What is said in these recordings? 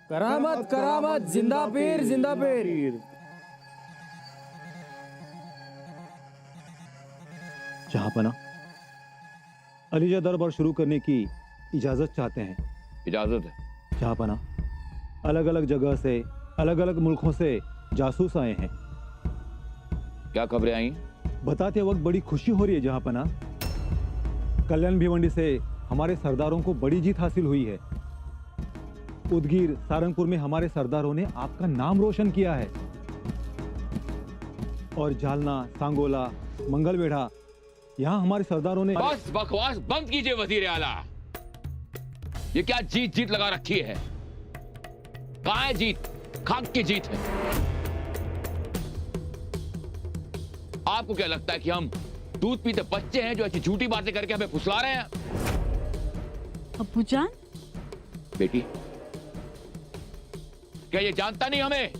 करामत करामत, जिंदा पीर जिंदा पीर। जहांपना, अलीजा दरबार शुरू करने की इजाजत चाहते हैं। इजाजत है। जहांपना, अलग अलग जगह से, अलग अलग मुल्कों से जासूस आए हैं। क्या खबरें आई? बताते वक्त बड़ी खुशी हो रही है जहांपना। कल्याण भिवंडी से हमारे सरदारों को बड़ी जीत हासिल हुई है। उदगीर, सारंगपुर में हमारे सरदारों ने आपका नाम रोशन किया है। और जालना, सांगोला, मंगलवेढ़ा, यहाँ हमारे सरदारों ने। बस बकवास बंद कीजिए वजीर आला। ये क्या जीत जीत लगा रखी है? कहां है जीत? खाक की जीत है। आपको क्या लगता है कि हम दूध पीते बच्चे हैं जो ऐसी झूठी बातें करके हमें फुसला रहे हैं? अब्बूजान, बेटी, क्या ये जानता नहीं हमें?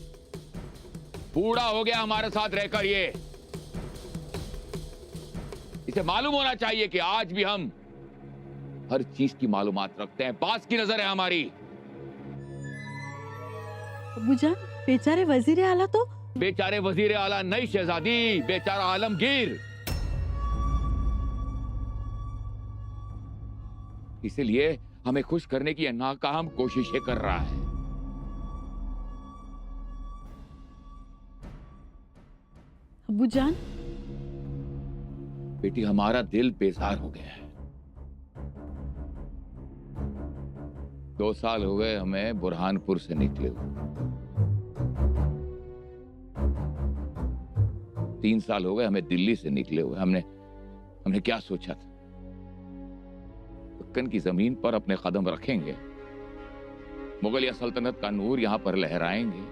बूढ़ा हो गया हमारे साथ रहकर ये। इसे मालूम होना चाहिए कि आज भी हम हर चीज की मालूमात रखते हैं। बास की नजर है हमारी। अब्बूजान, बेचारे वजीर आला तो। बेचारे वजीर आला नई शहजादी, बेचारा आलमगीर। इसीलिए हमें खुश करने की नाकाम कोशिशें कर रहा है। अब्बूजान, बेटी, हमारा दिल बेजार हो गया है। 2 साल हो गए हमें बुरहानपुर से निकले हुए। 3 साल हो गए हमें दिल्ली से निकले हुए। हमने क्या सोचा था? दक्कन की जमीन पर अपने कदम रखेंगे, मुगलिया सल्तनत का नूर यहां पर लहराएंगे,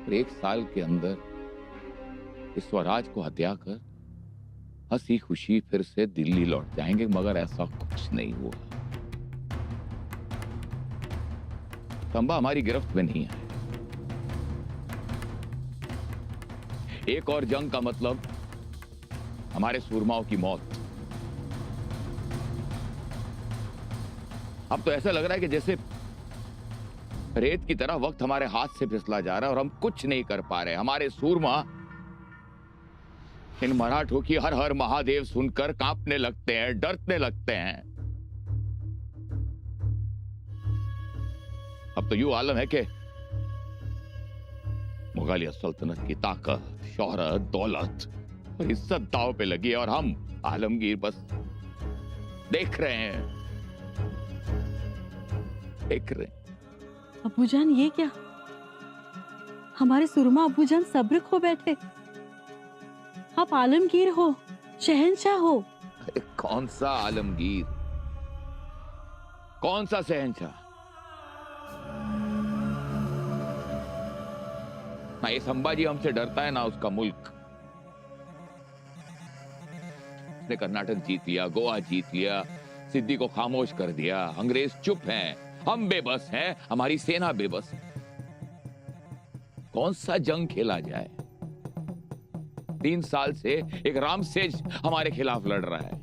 और 1 साल के अंदर इस स्वराज को हत्या कर हंसी खुशी फिर से दिल्ली लौट जाएंगे। मगर ऐसा कुछ नहीं हुआ। तंबा हमारी गिरफ्त में नहीं है। एक और जंग का मतलब हमारे सूरमाओं की मौत। अब तो ऐसा लग रहा है कि जैसे रेत की तरह वक्त हमारे हाथ से फिसला जा रहा है और हम कुछ नहीं कर पा रहे। हमारे सूरमा इन मराठों की हर हर महादेव सुनकर कांपने लगते हैं, डरने लगते हैं। अब तो यूं आलम है कि मुगलिया सल्तनत की ताकत, शोहरत, दौलत और इज्जत दांव पे लगी है और हम आलमगीर बस देख रहे हैं, देख रहे हैं। अब्बूजान, ये क्या? हमारे सुरमा अब्बूजान सब्र खो बैठे। आप आलमगीर हो, शहंशाह हो। अरे कौन सा आलमगीर, कौन सा शहंशाह? ना ये संभाजी हमसे डरता है ना उसका मुल्क। उसने कर्नाटक जीत लिया, गोवा जीत लिया, सिद्दी को खामोश कर दिया। अंग्रेज चुप हैं, हम बेबस हैं, हमारी सेना बेबस है। कौन सा जंग खेला जाए? 3 साल से एक रामसेज हमारे खिलाफ लड़ रहा है।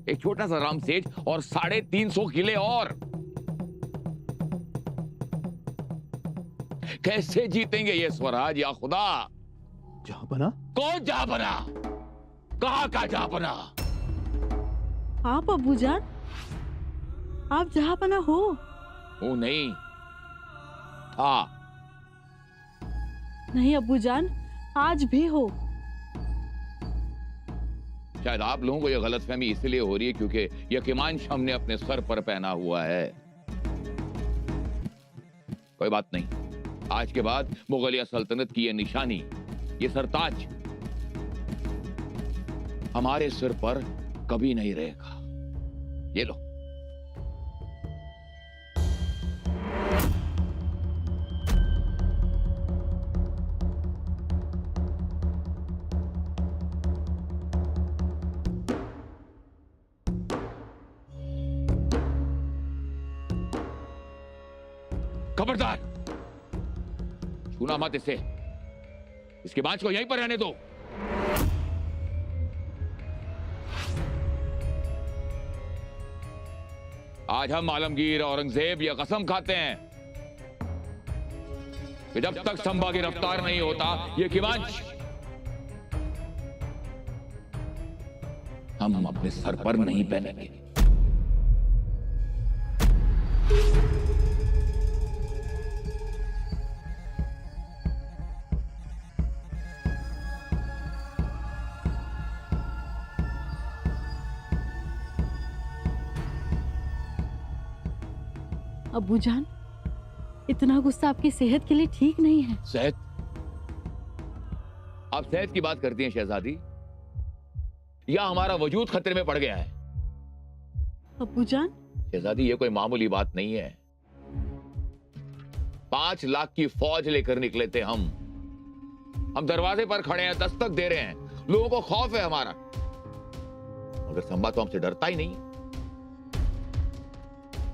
एक छोटा सा रामसेज और 350 किले और। कैसे जीतेंगे ये स्वराज या खुदा? जहांपना, कौन जहांपना? कहां का जहांपना? आप अब्बूजान, आप जहांपना हो। वो नहीं था। नहीं अब्बूजान, आज भी हो। शायद आप लोगों को यह गलतफहमी इसलिए हो रही है क्योंकि यह किमांश हमने अपने सर पर पहना हुआ है। कोई बात नहीं, आज के बाद मुगलिया सल्तनत की यह निशानी, ये सरताज हमारे सिर पर कभी नहीं रहेगा। ये लो। खबरदार, छूना मत इसे। इसके बाँच को यहीं पर रहने दो। आज हम आलमगीर औरंगजेब ये कसम खाते हैं कि जब तक संभा की रफ्तार नहीं होता ये किमांच हम अपने सर पर नहीं पहनेंगे। अब्बूजान, इतना गुस्सा आपकी सेहत के लिए ठीक नहीं है। सेहत? आप सेहत की बात करती हैं शहजादी, या हमारा वजूद खतरे में पड़ गया है? अब्बूजान, शहजादी ये कोई मामूली बात नहीं है। 5 लाख की फौज लेकर निकले थे हम दरवाजे पर खड़े हैं, दस्तक दे रहे हैं, लोगों को खौफ है हमारा, मगर संभा तो हमसे डरता ही नहीं।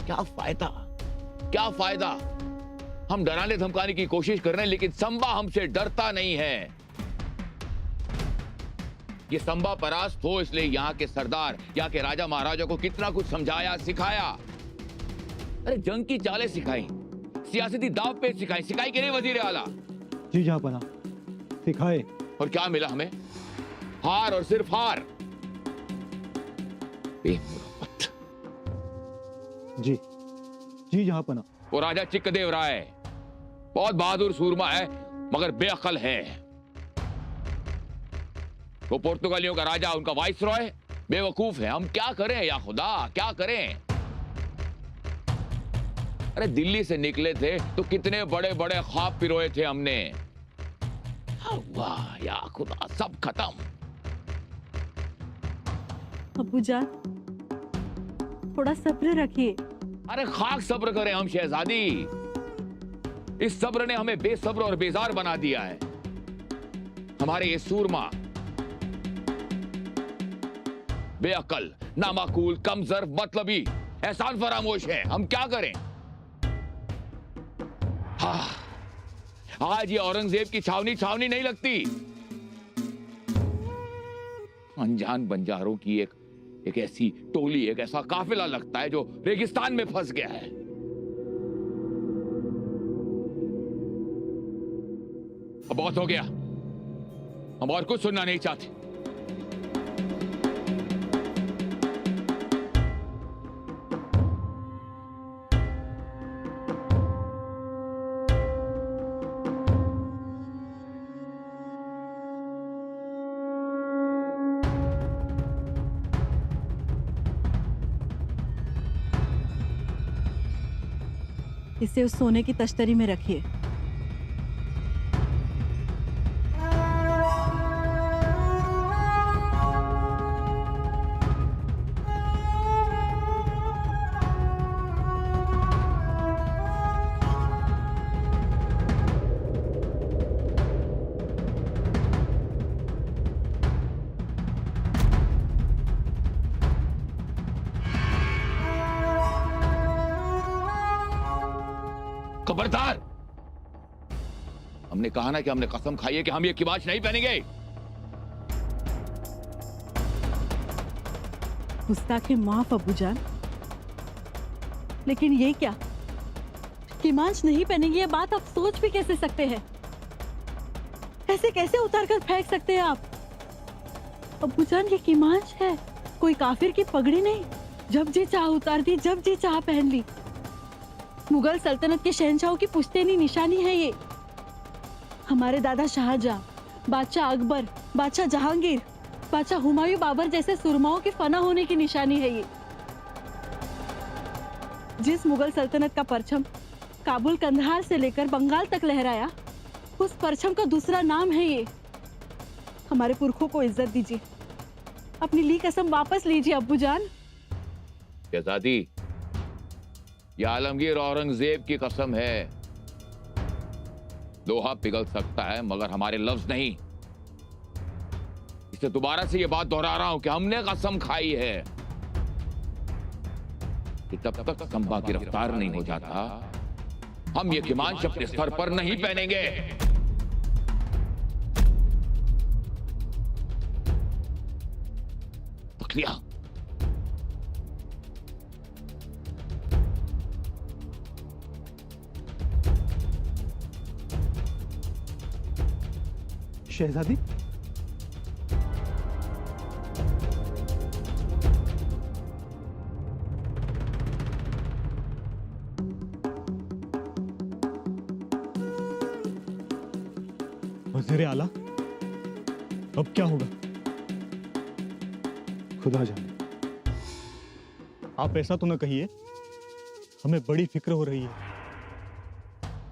क्या फायदा? हम डराने धमकाने की कोशिश कर रहे हैं, लेकिन संभा हमसे डरता नहीं है। ये संभा परास्त हो, इसलिए यहाँ के सरदार, यहाँ के राजा महाराजा को कितना कुछ समझाया, सिखाया। अरे जंग की चालें सिखाई, सियासती दाव पेच सिखाई कि नहीं वजीर आला? जी जहांपना, सिखाए। और क्या मिला हमें? हार और सिर्फ हार। बेमुरवत। जी जहांपना। वो राजा चिक्कदेव राय बहुत बहादुर सूरमा है, मगर बेअक्ल है। वो पुर्तगालियों का राजा, उनका वाइसरॉय बेवकूफ है। हम क्या करें या खुदा, क्या करें? अरे दिल्ली से निकले थे तो कितने बड़े बड़े ख्वाब पिरोए थे हमने। वाह या खुदा, सब खत्म। अब्बूजान, थोड़ा सब्र रखिए। अरे खाक सब्र करें हम शहजादी, इस सब्र ने हमें बेसब्र और बेजार बना दिया है। हमारे ये सूरमा बेअक्ल, नामाकूल, कमजोर, मतलबी, एहसान फरामोश है। हम क्या करें? आज ये औरंगजेब की छावनी नहीं लगती। अनजान बंजारों की एक ऐसी टोली, एक ऐसा काफिला लगता है जो रेगिस्तान में फंस गया है। अब बहुत हो गया, हम और कुछ सुनना नहीं चाहते। इसे उस सोने की तश्तरी में रखिए। खबरदार! हमने कहा ना कि हमने कसम खाई है कि हम ये किमाच नहीं पहनेंगे। गुस्ताखी माफ अब्बूजान, लेकिन ये क्या, किमांच नहीं पहनेंगे, ये बात आप सोच भी कैसे सकते हैं? ऐसे कैसे उतार कर फेंक सकते हैं आप? अब्बूजान, ये किमांच है, कोई काफिर की पगड़ी नहीं। जब जी चाह उतार दी, जब जी चाह पहन ली। मुगल सल्तनत के शहंशाहों की पुश्तैनी निशानी है ये। हमारे दादा शाहजहां, बादशाह अकबर, बादशाह जहांगीर, बादशाह हुमायूं बाबर जैसे सुरमाओं के फना होने की निशानी है ये। जिस मुगल सल्तनत का परचम काबुल, कंधार से लेकर बंगाल तक लहराया, उस परचम का दूसरा नाम है ये। हमारे पुरखों को इज्जत दीजिए, अपनी ली कसम वापस लीजिए अब्बूजान। शहजादी, यह आलमगीर औरंगजेब की कसम है। लोहा पिघल सकता है मगर हमारे लफ्ज नहीं। इसे दोबारा से यह बात दोहरा रहा हूं कि हमने कसम खाई है कि तब तक संभा की रफ्तार नहीं हो जाता, हम ये किमांच अपने सर पर नहीं पहनेंगे। शहजादी, वजीर आला, अब क्या होगा? खुदा जाने। आप ऐसा तो न कहिए, हमें बड़ी फिक्र हो रही है।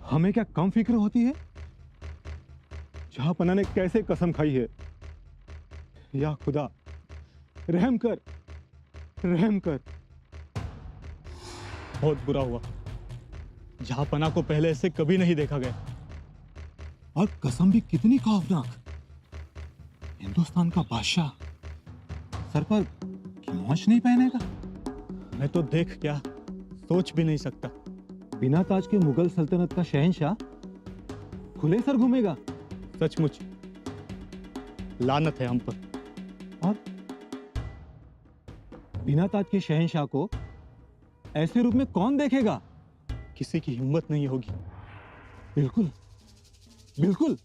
हमें क्या कम फिक्र होती है? जहां पना ने कैसे कसम खाई है। या खुदा, रहम कर, रहम कर। बहुत बुरा हुआ, जहां पना को पहले ऐसे कभी नहीं देखा गया। और कसम भी कितनी खौफनाक। हिंदुस्तान का बादशाह सर पर मोच नहीं पहनेगा। मैं तो देख क्या सोच भी नहीं सकता। बिना ताज के मुगल सल्तनत का शहंशाह खुले सर घूमेगा। सचमुच लानत है हम पर। और बिना ताज के शहंशाह को ऐसे रूप में कौन देखेगा? किसी की हिम्मत नहीं होगी। बिल्कुल बिल्कुल,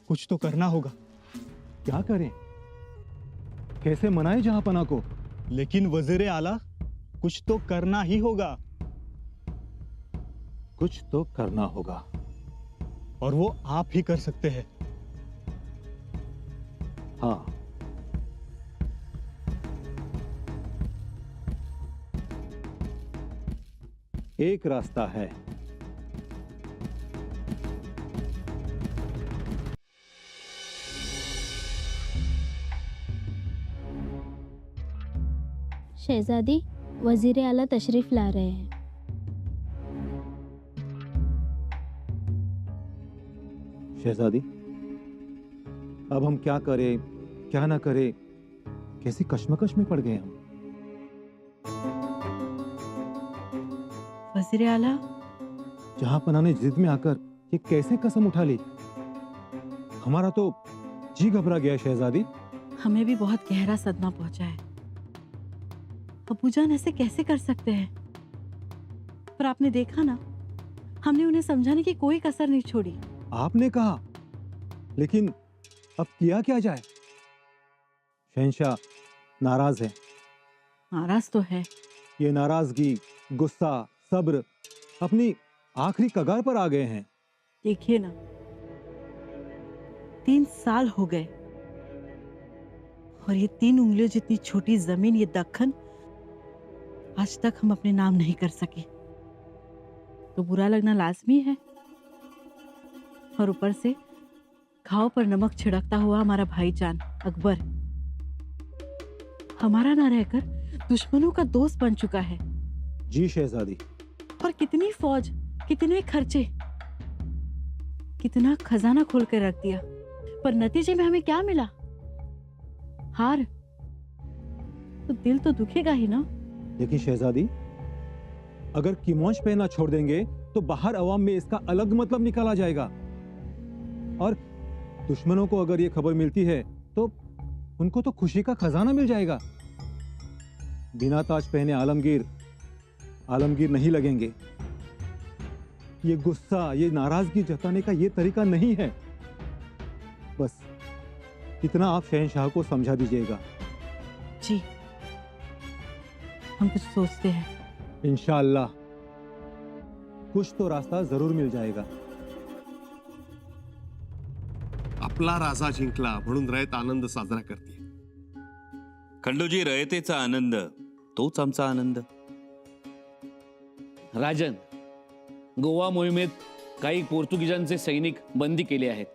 कुछ तो करना होगा। क्या करें? कैसे मनाए जहांपना को? लेकिन वजीर आला, कुछ तो करना ही होगा। कुछ तो करना होगा, और वो आप ही कर सकते हैं। हाँ, एक रास्ता है। शहजादी, वजीर आला तशरीफ ला रहे हैं। शहजादी, अब हम क्या करें, क्या ना करें, कैसी कश्मकश में पड़ गए हम। वजीर आला, जहांपना ने जिद में आकर ये कैसे कसम उठा ली। हमारा तो जी घबरा गया शहजादी। हमें भी बहुत गहरा सदमा पहुंचा है। अबूजान ऐसे कैसे कर सकते हैं? पर आपने देखा ना, हमने उन्हें समझाने की कोई कसर नहीं छोड़ी। आपने कहा, लेकिन अब किया क्या जाए? शहंशाह नाराज है। नाराज तो है। ये नाराजगी, गुस्सा, सब्र अपनी आखिरी कगार पर आ गए हैं। देखिए ना, 3 साल हो गए और ये 3 उंगलियों जितनी छोटी जमीन, ये दक्खन, आज तक हम अपने नाम नहीं कर सके। तो बुरा लगना लाजमी है। और ऊपर से घाव पर नमक छिड़कता हुआ हमारा भाईजान अकबर हमारा ना रहकर दुश्मनों का दोस्त बन चुका है। जी शहजादी। और कितनी फौज, कितने खर्चे, कितना खजाना खोल कर रख दिया, पर नतीजे में हमें क्या मिला? हार। तो दिल तो दुखेगा ही ना। लेकिन शहजादी, अगर किमोच पहनना छोड़ देंगे तो बाहर अवाम में इसका अलग मतलब निकाला जाएगा। और दुश्मनों को अगर ये खबर मिलती है तो उनको तो खुशी का खजाना मिल जाएगा। बिना ताज पहने आलमगीर नहीं लगेंगे। ये गुस्सा, ये नाराजगी जताने का ये तरीका नहीं है। बस इतना आप शहंशाह को समझा दीजिएगा। जी, हम कुछ सोचते हैं। इंशाअल्लाह कुछ तो रास्ता जरूर मिल जाएगा। आपला राजा जिंकला म्हणून रयत आनंद साजरा करते। खंडूजी, रयतेचा आनंद तोच आमचा आनंद. राजन, गोवा मोहिमेत काही पोर्तुगीजांचे सैनिक बंदी केले आहेत.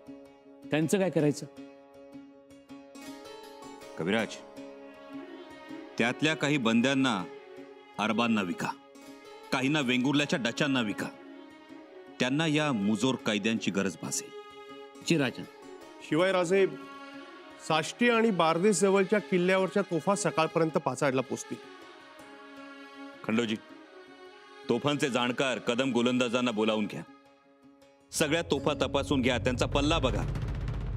त्यांचं काय करायचं? कविराज, त्यातल्या काही बंद्यांना अरबांना विका, काहींना वेंगुर्ल्याच्या डचांना विका. त्यांना या मुजोर कायद्यांची गरज भासेल. जी राजन. शिवाय राजे, साष्टी आणि बारदेस जवळच्या किल्ल्यावरच्या तोफा सकाळपर्यंत पाचाडला पोचतील. खंडोजी, तोफांचे जाणकार कदम गोलंदाजांना बोलावून घ्या. सगळ्या तोफा तपासून घ्या, त्यांचा पल्ला बघा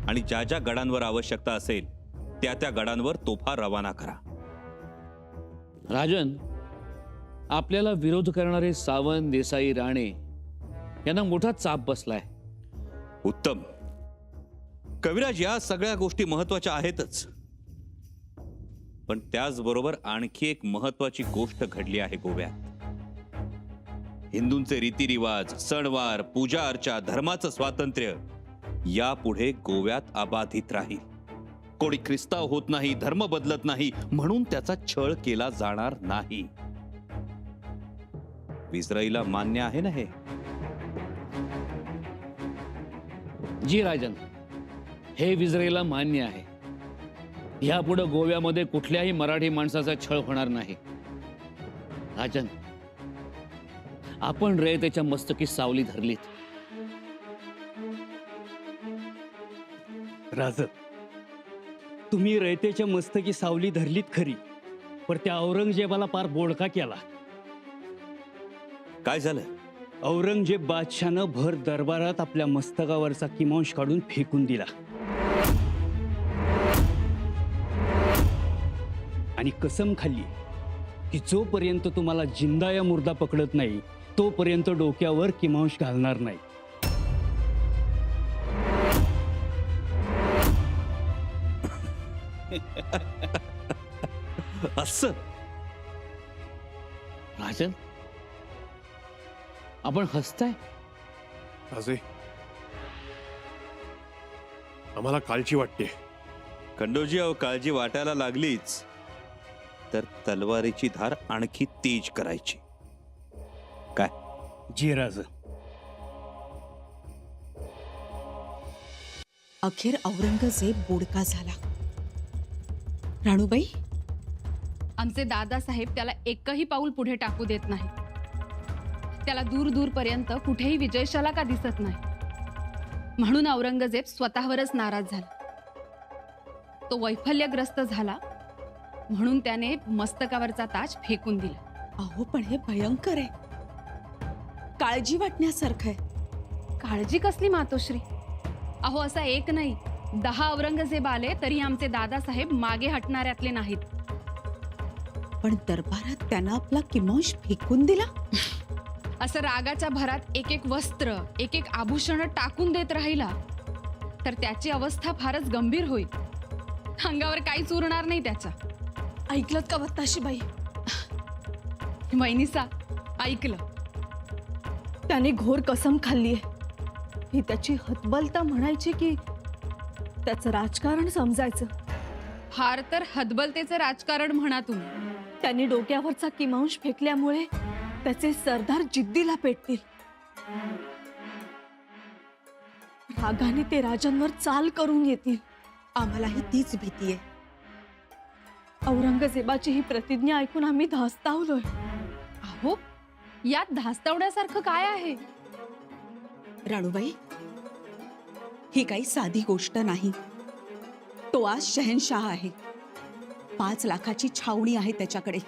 आणि ज्या ज्या गडांवर आवश्यकता असेल त्या त्या गडांवर तोफा रवाना करा. राजन, आपल्याला विरोध करणारे सावंत, देसाई, राणे यांना मोठा चाप बसलाय. उत्तम. कविराज, या सगळ्या गोष्टी महत्वाच्या आहेतच, पण त्याचबरोबर आणखी एक महत्वाची गोष्ट घडली आहे गोव्यात. हिंदूंचे रीतिरिवाज, सणवार, पूजा अर्चा, धर्माचं स्वातंत्र्य यापुढे गोव्यात अबाधित राहील. कोणी ख्रिस्ताव होत नाही, धर्म बदलत नाही म्हणून त्याचा छळ केला जाणार नाही. विसराईला मान्य आहे ना हे? जी राजन, हे विजरेला मान्य आहे. यापुढे गोव्यामध्ये कुठल्याही मराठी माणसाचा छळ होणार नाही. राजन, आपण रयतेच्या मस्तकी सावली धरलीत. राज, तुम्ही रयतेच्या मस्तकी सावली धरलीत खरी, पण त्या औरंगजेबाला पार बोडका केला. काय झालं? औरंगजेब बादशाहनं भर दरबारात आपल्या मस्तकावरचा किमांश काढून फेकून दिला आणि कसम खाल्ली की जोपर्यंत तुम्हाला जिंदा या मुर्दा पकडत नाही तोपर्यंत डोक्यावर किमांश घालणार नाही. असं? राजन, आपण हसताय? राजे, आम्हाला काळजी वाटते. खंडोजी, अहो काळजी वाटायला लागलीच तर तलवारीची धार आणखी तेज करायची. काय? जी राज. अखेर औरंगजेब बोडका झाला. राणूबाई, आमचे दादासाहेब त्याला एकही पाऊल पुढे टाकू देत नाही. त्याला दूर दूरपर्यंत कुठेही विजयशाला का दिसत नाही. म्हणून औरंगजेब स्वतःवरच नाराज झाला. तो वैफल्यग्रस्त झाला म्हणून त्याने मस्तकावरचा ताज फेकून दिला. अहो पण हे भयंकर आहे. काळजी वाटण्यासारखं आहे. काळजी कसली मातोश्री? अहो असा एक नाही 10 औरंगजेब आले तरी आमचे दादासाहेब मागे हटणाऱ्यातले नाहीत. पण दरबारात त्यानं आपला किमांश फेकून दिला. असं रागाच्या भरात एक एक वस्त्र, एक एक आभूषण टाकून देत राहिला तर त्याची अवस्था फारच गंभीर होईल. अंगावर काहीच उरणार नाही त्याच्या. ऐकलत का वत्ताशीबाई? वैनिसा, ऐकलं. त्याने घोर कसम खाल्ली आहे. ही त्याची हतबलता म्हणायची की त्याचं राजकारण समजायचं? फार तर हतबलतेचं राजकारण म्हणा तुम्ही. त्यांनी डोक्यावरचा किमांश फेकल्यामुळे त्याचे सरदार जिद्दीला पेटतील. रागाने ते राजांवर चाल करून येतील. आम्हालाही तीच भीती आहे. औरंगजेबाची ही प्रतिज्ञा ऐकून आम्ही धास्तावलोय. अहो यात धास्तावण्यासारखं काय आहे? राणूबाई, ही काही साधी गोष्ट नाही. तो आज शहनशाह आहे. 5 लाखाची छावणी आहे त्याच्याकडे.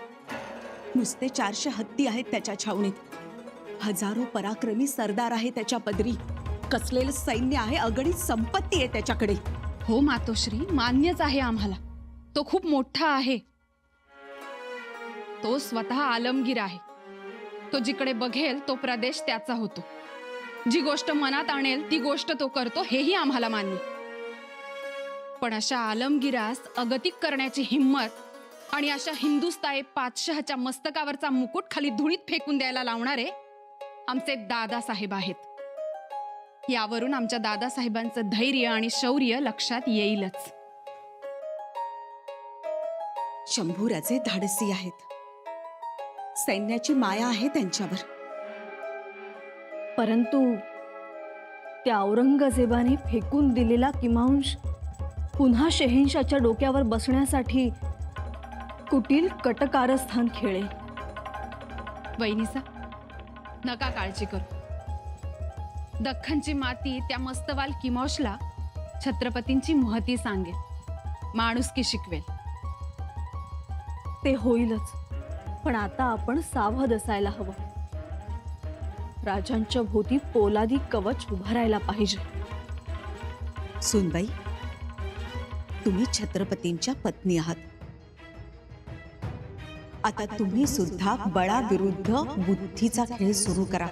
नुसते 400 हत्ती आहेत त्याच्या छावणीत. हजारो पराक्रमी सरदार आहे त्याच्या पदरी. कसलेलं सैन्य आहे, अगणित संपत्ती आहे त्याच्याकडे. हो मातोश्री, मान्यच आहे आम्हाला. तो खूप मोठा आहे. तो स्वतः आलमगीर आहे. तो जिकडे बघेल तो प्रदेश त्याचा होतो. जी गोष्ट मनात आणेल ती गोष्ट तो करतो, हेही आम्हाला मान्य. पण अशा आलमगिरास अगतिक करण्याची हिम्मत आणि अशा हिंदुस्ताई पातशहाच्या मस्तकावरचा मुकुट खाली धुळीत फेकून द्यायला लावणारे आमचे दादासाहेब आहेत. यावरून आमच्या दादासाहेबांचं धैर्य आणि शौर्य लक्षात येईलच. शंभूराजे धाडसी आहेत. सैन्याची माया आहे त्यांच्यावर. परंतु त्या औरंगजेबाने फेकून दिलेला किमांश पुन्हा शहेनशाच्या डोक्यावर बसण्यासाठी कुटील कटकारस्थान खेळेल. वैनिसा, नका काळजी करू. दख्खनची माती त्या मस्तवाल किमोशला छत्रपतींची महती सांगेल, माणुसकी शिकवेल. ते होईलच, पण आता आपण सावध असायला हवं. राजांच्या भोवती पोलादी कवच उभारायला पाहिजे. सुनबाई, तुम्ही छत्रपतींच्या पत्नी आहात. आता तुम्ही सुद्धा बळाविरुद्ध बुद्धीचा खेळ सुरू करा.